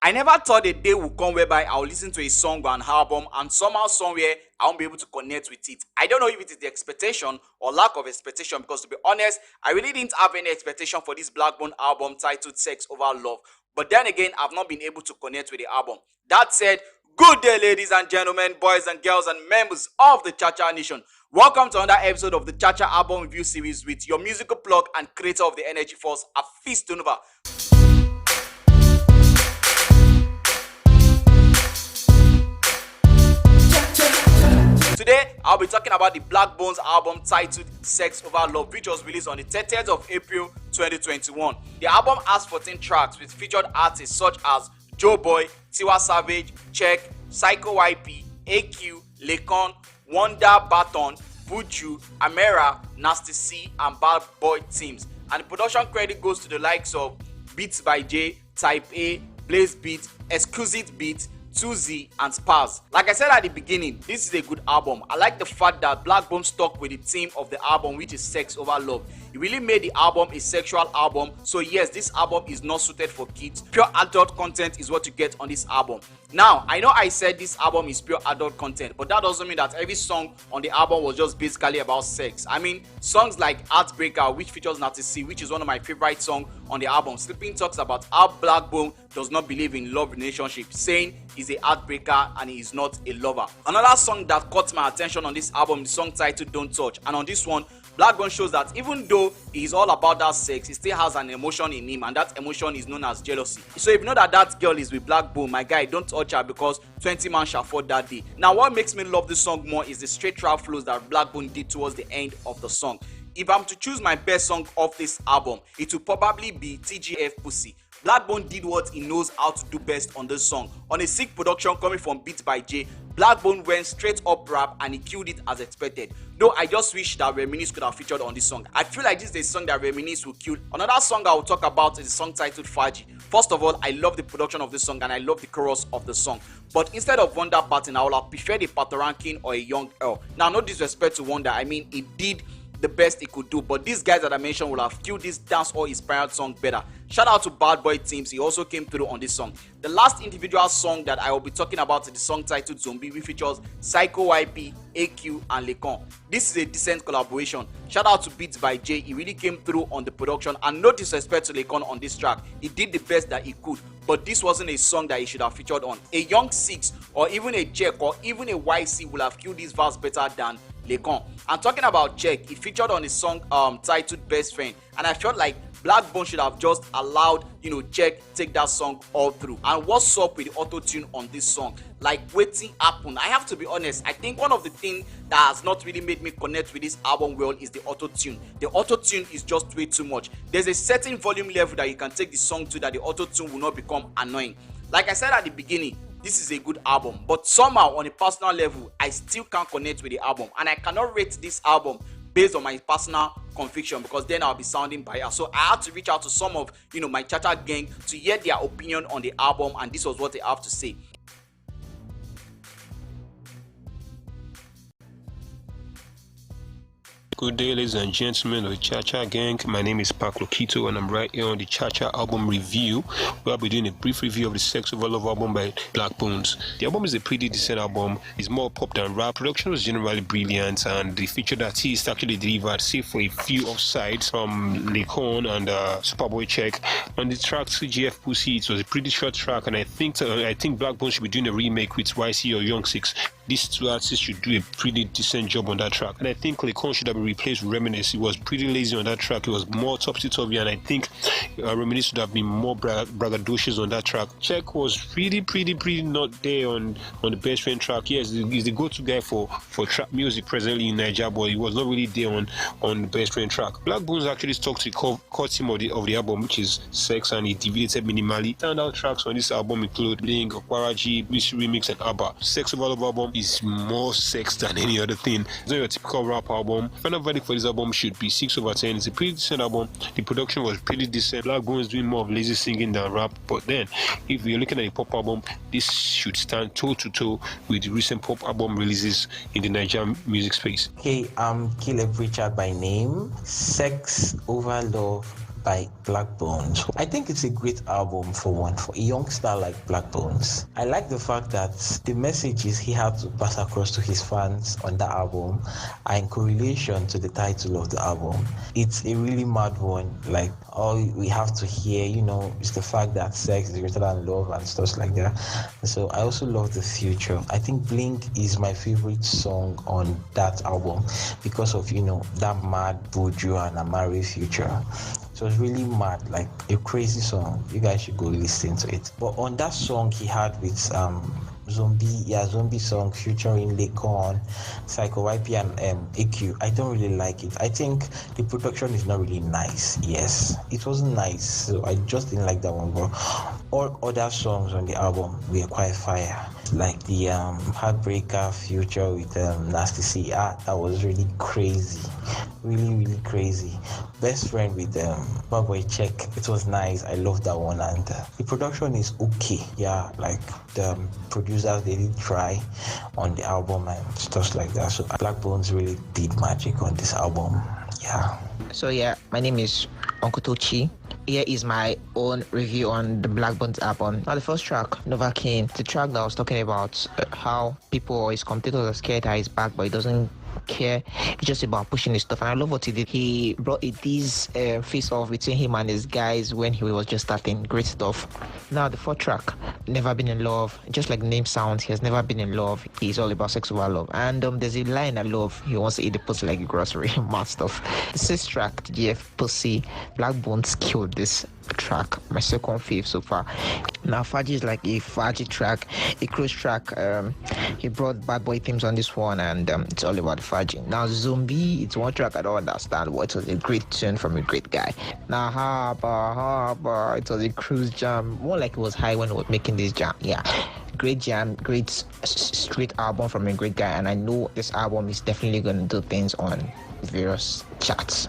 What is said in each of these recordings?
I never thought a day would come whereby I'll listen to a song or an album and somehow somewhere I won't be able to connect with it. I don't know if it is the expectation or lack of expectation, because to be honest, I really didn't have any expectation for this Blaqbonez album titled Sex Over Love. But then again, I've not been able to connect with the album. That said, good day ladies and gentlemen, boys and girls and members of the Cha-Cha Nation. Welcome to another episode of the Cha-Cha album review series with your musical plug and creator of the energy force, Hafeestonova. Today, I'll be talking about the Blaqbonez album titled Sex Over Love, which was released on the 30th of April 2021. The album has 14 tracks with featured artists such as Joeboy, Tiwa Savage, Cheque, PsychoYP, AQ, Laycon, Banton Buju, Amaarae, Nasty C and Bad Boy Timz. And the production credit goes to the likes of BeatsbyJayy, Type A, Blaise Beats, Xquisite Beats, Tuzi and Spaxx. Like I said at the beginning, this is a good album. I like the fact that Blaqbonez stuck with the theme of the album, which is sex over love. It really made the album a sexual album. So yes, this album is not suited for kids. Pure adult content is what you get on this album. Now, I know I said this album is pure adult content, but that doesn't mean that every song on the album was just basically about sex. I mean, songs like Heartbreaker, which features Nasty C, which is one of my favorite songs on the album, Sleeping talks about how Blaqbonez does not believe in love relationship, saying he's a heartbreaker and he is not a lover. Another song that caught my attention on this album, the song titled Don't Touch, and on this one, Blaqbonez shows that even though he is all about that sex, he still has an emotion in him, and that emotion is known as jealousy. So if you know that that girl is with Blaqbonez, my guy, don't touch her because 20 man shall fall that day. Now, what makes me love this song more is the straight trap flows that Blaqbonez did towards the end of the song. If I'm to choose my best song off this album, it will probably be TGF Pussy. Blaqbonez did what he knows how to do best on this song. On a sick production coming from BeatsbyJayy, Blaqbonez went straight up rap and he killed it as expected. Though I just wish that Reminisce could have featured on this song. I feel like this is a song that Reminisce will kill. Another song I will talk about is a song titled Faaji. First of all, I love the production of this song and I love the chorus of the song. But instead of Wonder Barton, I would have preferred a Patoranking or a Young Earl. Now, no disrespect to Wonder, I mean, he did the best he could do, but these guys that I mentioned will have killed this dance or inspired song better. Shout out to Bad Boy Timz, he also came through on this song. The last individual song that I will be talking about is the song titled Zombie, which features PsychoYP, AQ and Laycon. This is a decent collaboration. Shout out to BeatsbyJayy, he really came through on the production, and no disrespect to Laycon on this track, he did the best that he could, but this wasn't a song that he should have featured on. A Young Six or even a Cheque or even a YC will have killed this verse better than Laycon. I'm talking about Cheque. He featured on a song titled Best Friend, and I felt like Blaqbonez should have just allowed, Cheque take that song all through. And what's up with the auto-tune on this song? Like, waiting happen. I have to be honest, I think one of the things that has not really made me connect with this album well is the auto-tune. The auto-tune is just way too much. There's a certain volume level that you can take the song to that the auto-tune will not become annoying. Like I said at the beginning, this is a good album, but somehow on a personal level, I still can't connect with the album, and I cannot rate this album based on my personal conviction because then I'll be sounding biased. So I had to reach out to some of my Cha-Cha gang to hear their opinion on the album, and this was what they have to say. Good day, ladies and gentlemen of the Cha-Cha gang. My name is Paklokito and I'm right here on the Cha-Cha album review, where I'll be doing a brief review of the Sex Over Love album by Blaqbonez. The album is a pretty decent album. It's more pop than rap. Production was generally brilliant, and the featured artist actually delivered, save for a few offsides from Laycon and Superboy Cheque. On the track TGF Pussy, it was a pretty short track, and I think Blaqbonez should be doing a remake with YC or Young Six. These two artists should do a pretty decent job on that track, and I think Laycon should have been replaced with Reminisce. He was pretty lazy on that track. It was more topsy-turvy, and I think Reminisce should have been more braggadocious on that track. Cheque was pretty not there on the Best Friend track. Yes, he's the go-to guy for trap music presently in Nigeria, but he was not really there on the Best Friend track. Blaqbonez actually stuck to the core theme of the album, which is sex, and he deviated minimally. Standout tracks on this album include Bling, Okwaraji, BC Remix, and ABBA. Sex Over Love album is more sex than any other thing. It's not your typical rap album. Final verdict for this album should be 6 over 10. It's a pretty decent album. The production was pretty decent. Blaqbonez is doing more of lazy singing than rap, but then if you're looking at a pop album, this should stand toe to toe with the recent pop album releases in the Nigerian music space. Hey, I'm Caleb Richard by name. Sex Over Love by Blaqbonez. I think it's a great album for a youngster like Blaqbonez. I like the fact that the messages he had to pass across to his fans on that album are in correlation to the title of the album. It's a really mad one. Like, all we have to hear, is the fact that sex is greater than love and stuff like that. So I also love the future. I think Bling is my favorite song on that album because of, that mad Buju and Amaarae future. So it's really mad, like a crazy song. You guys should go listen to it. But on that song he had with Zombie song featuring Laycon, PsychoYP and AQ, I don't really like it. I think the production is not really nice. Yes, it wasn't nice, so I just didn't like that one. But all other songs on the album were quite fire, like the Heartbreaker feature with Nasty C. That was really crazy, really crazy. Best friend with Bad Boy Cheque, it was nice. I love that one, and the production is okay. Yeah, like the producers, they did try on the album and stuff like that. So Blaqbonez really did magic on this album. Yeah. So yeah, my name is Uncle Tochi. Here is my own review on the Blaqbonez album. Now the first track, Novacane, the track that I was talking about how people always commentators are scared that he's back, but he doesn't care. It's just about pushing his stuff, and I love what he did. He brought this face off between him and his guys when he was just starting. Great stuff. Now the fourth track, Never Been in Love. Just like the name sounds, he has never been in love. He's all about sex over love, and there's a line I love. He wants to eat the pussy like a grocery. Mad stuff. The sixth track, TGF Pussy. Blaqbonez killed this track, my second fave so far. Now Faaji is like a Faaji track, a cruise track. He brought Bad Boy Timz on this one, and it's all about the Faaji. Now Zombie, it's one track I don't understand, but it was a great tune from a great guy. Now Harbor, it was a cruise jam, more like it was high when he was making this jam. Yeah, great jam, great straight album from a great guy, and I know this album is definitely going to do things on various charts.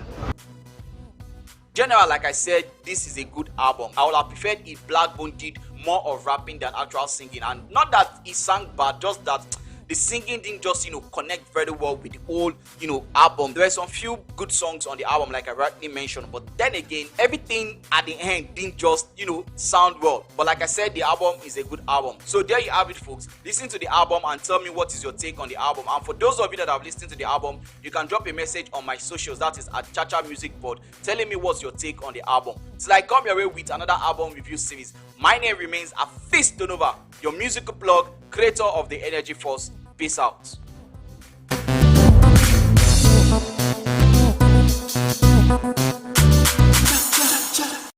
General, like I said, this is a good album. I would have preferred if Blaqbonez did more of rapping than actual singing, and not that he sang bad, just that the singing didn't just connect very well with the whole album. There were some few good songs on the album, like I rightly mentioned, but then again, everything at the end didn't just sound well. But like I said, the album is a good album. So there you have it, folks. Listen to the album and tell me what is your take on the album. And for those of you that have listened to the album, you can drop a message on my socials, that is at Chacha Music Board, telling me what's your take on the album. Till I come your way with another album review series, my name remains Hafeestonova, your musical blog, creator of the Energy Force. Peace out.